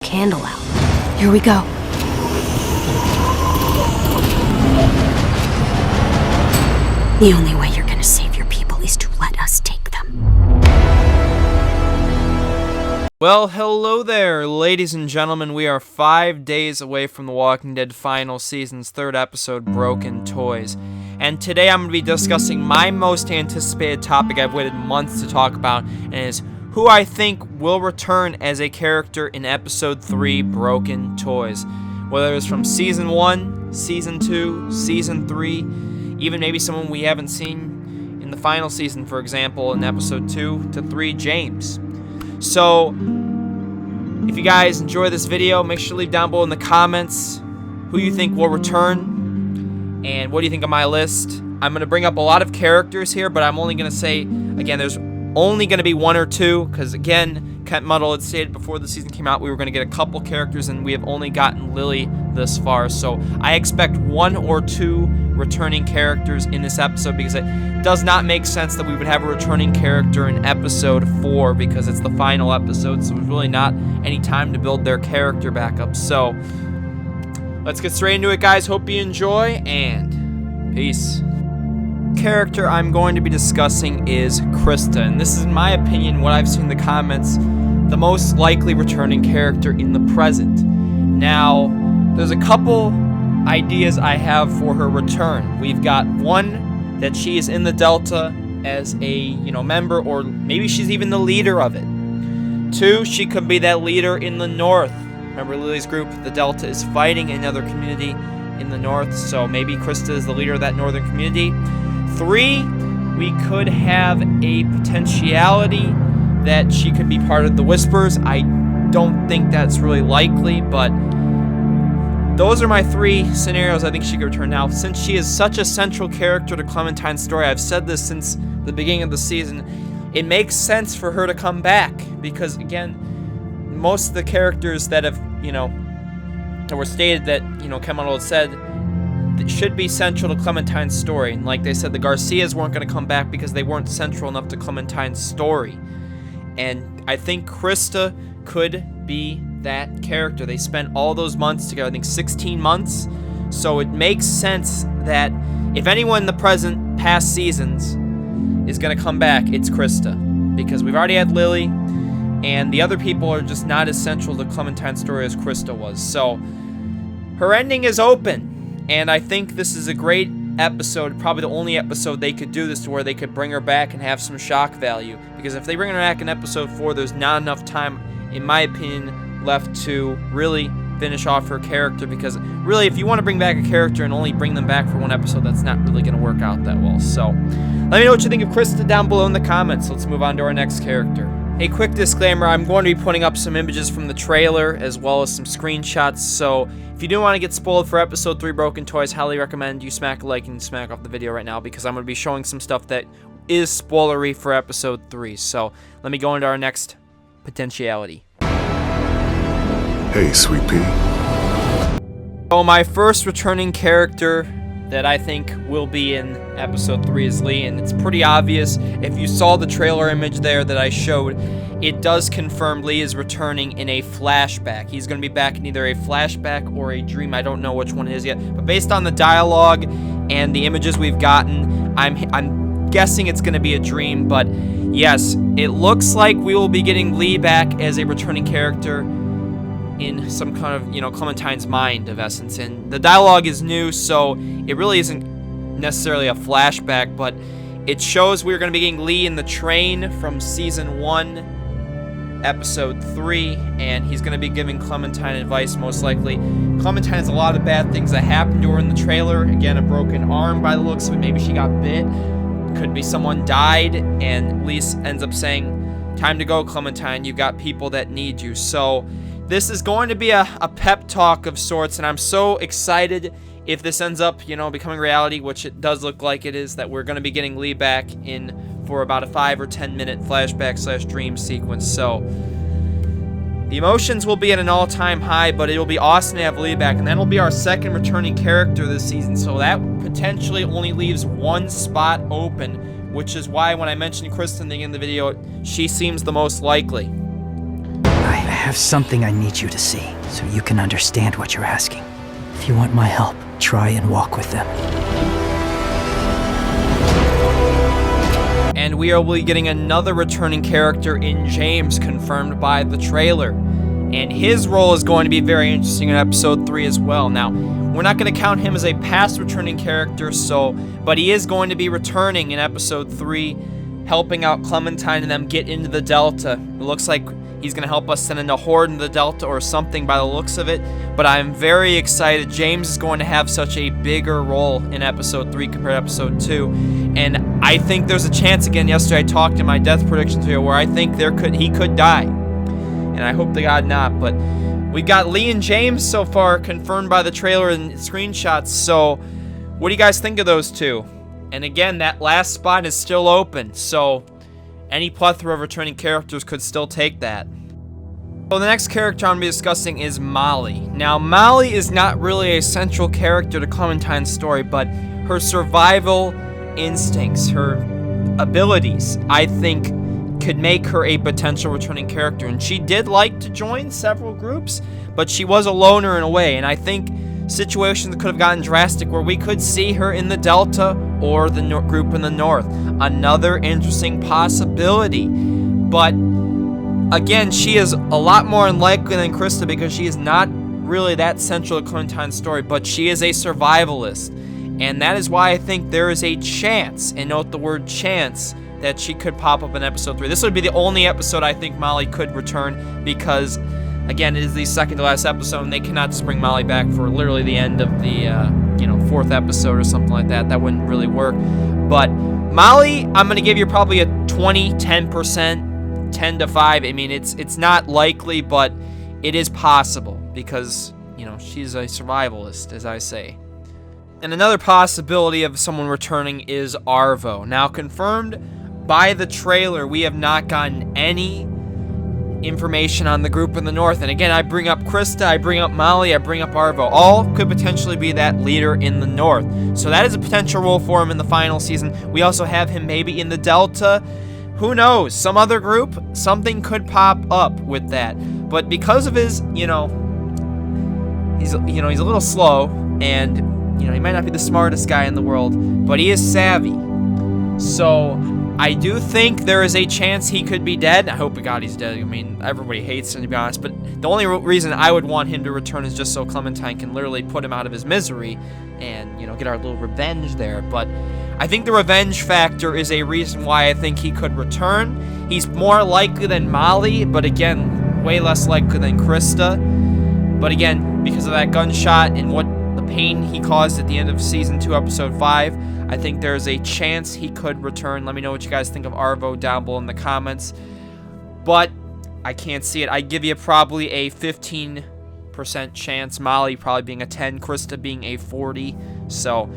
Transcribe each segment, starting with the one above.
candle out. Here we go. The only way you're gonna save your people is to let us take them. Well, hello there, ladies and gentlemen. We are 5 days away from The Walking Dead final season's 3rd episode, Broken Toys. And today I'm going to be discussing my most anticipated topic I've waited months to talk about, and is who I think will return as a character in episode 3, Broken Toys. Whether it's from season 1, season 2, season 3, even maybe someone we haven't seen in the final season, for example, in episode 2 to 3, James. So, if you guys enjoy this video, make sure to leave down below in the comments who you think will return, and what do you think of my list. I'm going to bring up a lot of characters here, but I'm only going to say, again, there's only going to be 1 or 2, because again, Kent Muddle had stated before the season came out we were going to get a couple characters, and we have only gotten Lily this far, so I expect 1 or 2 returning characters in this episode, because it does not make sense that we would have a returning character in episode 4, because it's the final episode, so there's really not any time to build their character back up. So let's get straight into it, guys. Hope you enjoy, and peace. Character I'm going to be discussing is Krista, and this is, in my opinion, what I've seen in the comments, the most likely returning character in the present. Now, there's a couple ideas I have for her return. We've got one, that she is in the Delta as a, member, or maybe she's even the leader of it. 2, she could be that leader in the North. Remember Lily's group, the Delta, is fighting another community in the North, so maybe Krista is the leader of that northern community. 3, we could have a potentiality that she could be part of the Whispers. I don't think that's really likely, but those are my 3 scenarios I think she could return. Now, since she is such a central character to Clementine's story, I've said this since the beginning of the season, it makes sense for her to come back, because again, most of the characters that have, that were stated that, Kemal had said, that should be central to Clementine's story. And like they said, the Garcias weren't going to come back because they weren't central enough to Clementine's story. And I think Krista could be that character. They spent all those months together, I think 16 months. So it makes sense that if anyone in the past seasons is going to come back, it's Krista. Because we've already had Lily, and the other people are just not as central to Clementine's story as Krista was. So her ending is open. And I think this is a great episode, probably the only episode they could do this to, where they could bring her back and have some shock value. Because if they bring her back in episode 4, there's not enough time, in my opinion, left to really finish off her character. Because really, if you want to bring back a character and only bring them back for 1 episode, that's not really going to work out that well. So let me know what you think of Krista down below in the comments. Let's move on to our next character. A quick disclaimer, I'm going to be putting up some images from the trailer as well as some screenshots, so if you do want to get spoiled for episode 3 Broken Toys, highly recommend you smack a like and smack off the video right now, because I'm going to be showing some stuff that is spoilery for episode 3. So let me go into our next potentiality. Hey, Sweet Pea. So my first returning character that I think will be in episode 3 is Lee, and it's pretty obvious. If you saw the trailer image there that I showed, it does confirm Lee is returning in a flashback. He's going to be back in either a flashback or a dream. I don't know which one it is yet, but based on the dialogue and the images we've gotten, I'm guessing it's going to be a dream. But yes, it looks like we will be getting Lee back as a returning character in some kind of, Clementine's mind, of essence. And the dialogue is new, so it really isn't necessarily a flashback, but it shows we're going to be getting Lee in the train from season 1, episode 3, and he's going to be giving Clementine advice, most likely. Clementine has a lot of bad things that happened to her in the trailer. Again, a broken arm by the looks of it. Maybe she got bit. Could be someone died, and Lee ends up saying, "Time to go, Clementine. You got people that need you." So this is going to be a pep talk of sorts, and I'm so excited if this ends up, becoming reality, which it does look like it is, that we're going to be getting Lee back in for about a 5 or 10 minute flashback / dream sequence. So the emotions will be at an all-time high, but it'll be awesome to have Lee back, and that'll be our second returning character this season, so that potentially only leaves 1 spot open, which is why when I mentioned Krista in the beginning of the video, she seems the most likely. I've have something I need you to see, so you can understand what you're asking. If you want my help, try and walk with them. And we will be getting another returning character in James, confirmed by the trailer. And his role is going to be very interesting in episode 3 as well. Now, we're not going to count him as a past returning character, but he is going to be returning in episode 3, helping out Clementine and them get into the Delta. It looks like he's going to help us send in a horde into the Delta or something by the looks of it. But I'm very excited. James is going to have such a bigger role in episode 3 compared to episode 2. And I think there's a chance, again, yesterday I talked in my death predictions video where I think he could die. And I hope to God not. But we got Lee and James so far confirmed by the trailer and screenshots. So what do you guys think of those two? And again, that last spot is still open. So any plethora of returning characters could still take that. So the next character I'm going to be discussing is Molly. Now, Molly is not really a central character to Clementine's story, but her survival instincts, her abilities, I think, could make her a potential returning character. And she did like to join several groups, but she was a loner in a way. And I think situations could have gotten drastic where we could see her in the Delta or the group in the North. Another interesting possibility. But again, she is a lot more unlikely than Krista because she is not really that central to Clementine's story, but she is a survivalist. And that is why I think there is a chance, and note the word chance, that she could pop up in episode 3. This would be the only episode I think Molly could return because, again, it is the second to last episode, and they cannot just bring Molly back for literally the end of the, 4th episode or something like that. That wouldn't really work. But Molly, I'm going to give you probably a 10%, 10 to 5. I mean, it's not likely, but it is possible because, she's a survivalist, as I say. And another possibility of someone returning is Arvo. Now, confirmed by the trailer, we have not gotten any information on the group in the North. And again, I bring up Krista, I bring up Molly, I bring up Arvo. All could potentially be that leader in the North. So that is a potential role for him in the final season. We also have him maybe in the Delta. Who knows? Some other group, something could pop up with that. But because of his, he's a little slow, and he might not be the smartest guy in the world, but he is savvy. So I do think there is a chance he could be dead. I hope to God he's dead. I mean, everybody hates him, to be honest. But the only reason I would want him to return is just so Clementine can literally put him out of his misery and, get our little revenge there. But I think the revenge factor is a reason why I think he could return. He's more likely than Molly, but again, way less likely than Krista. But again, because of that gunshot and what the pain he caused at the end of season 2, episode 5, I think there's a chance he could return. Let me know what you guys think of Arvo down below in the comments. But I can't see it. I give you probably a 15% chance. Molly probably being a 10, Krista being a 40. So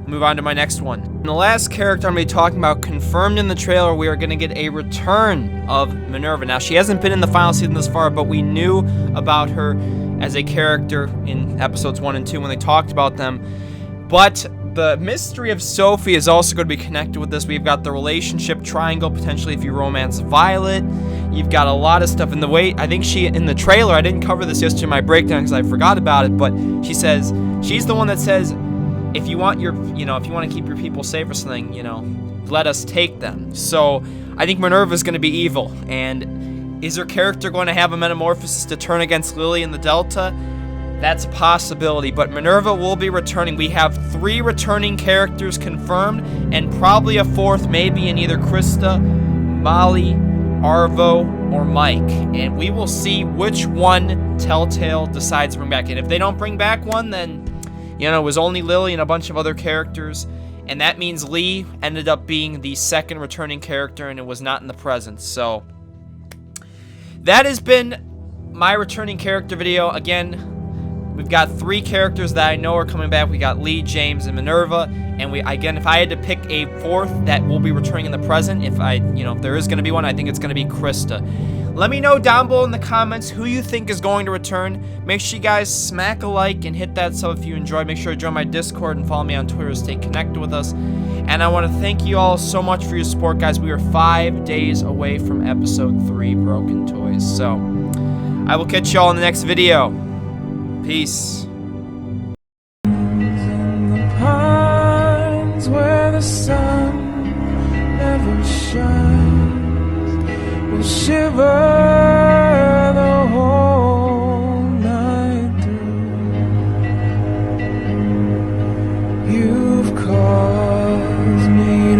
move on to my next one. And the last character I'm going to be talking about, confirmed in the trailer, we are going to get a return of Minerva. Now, she hasn't been in the final season this far, but we knew about her as a character in episodes 1 and 2 when they talked about them. But the mystery of Sophie is also going to be connected with this. We've got the relationship triangle, potentially if you romance Violet. You've got a lot of stuff in the way. I think in the trailer, I didn't cover this yesterday in my breakdown because I forgot about it, but she's the one that says, if you want to keep your people safe or something, let us take them. So I think Minerva is going to be evil. And is her character going to have a metamorphosis to turn against Lily in the Delta? That's a possibility, but Minerva will be returning. We have 3 returning characters confirmed, and probably a 4th, maybe in either Krista, Molly, Arvo, or Mike. And we will see which one Telltale decides to bring back. And if they don't bring back one, then, it was only Lily and a bunch of other characters. And that means Lee ended up being the 2nd returning character, and it was not in the present. So that has been my returning character video. Again, we've got 3 characters that I know are coming back. We got Lee, James, and Minerva. And if I had to pick a 4th that will be returning in the present, if there is going to be one, I think it's going to be Krista. Let me know down below in the comments who you think is going to return. Make sure you guys smack a like and hit that sub if you enjoyed. Make sure to join my Discord and follow me on Twitter to stay connected with us. And I want to thank you all so much for your support, guys. We are 5 days away from episode 3, Broken Toys. So I will catch y'all in the next video. Peace. Pines where the sun never shines will shiver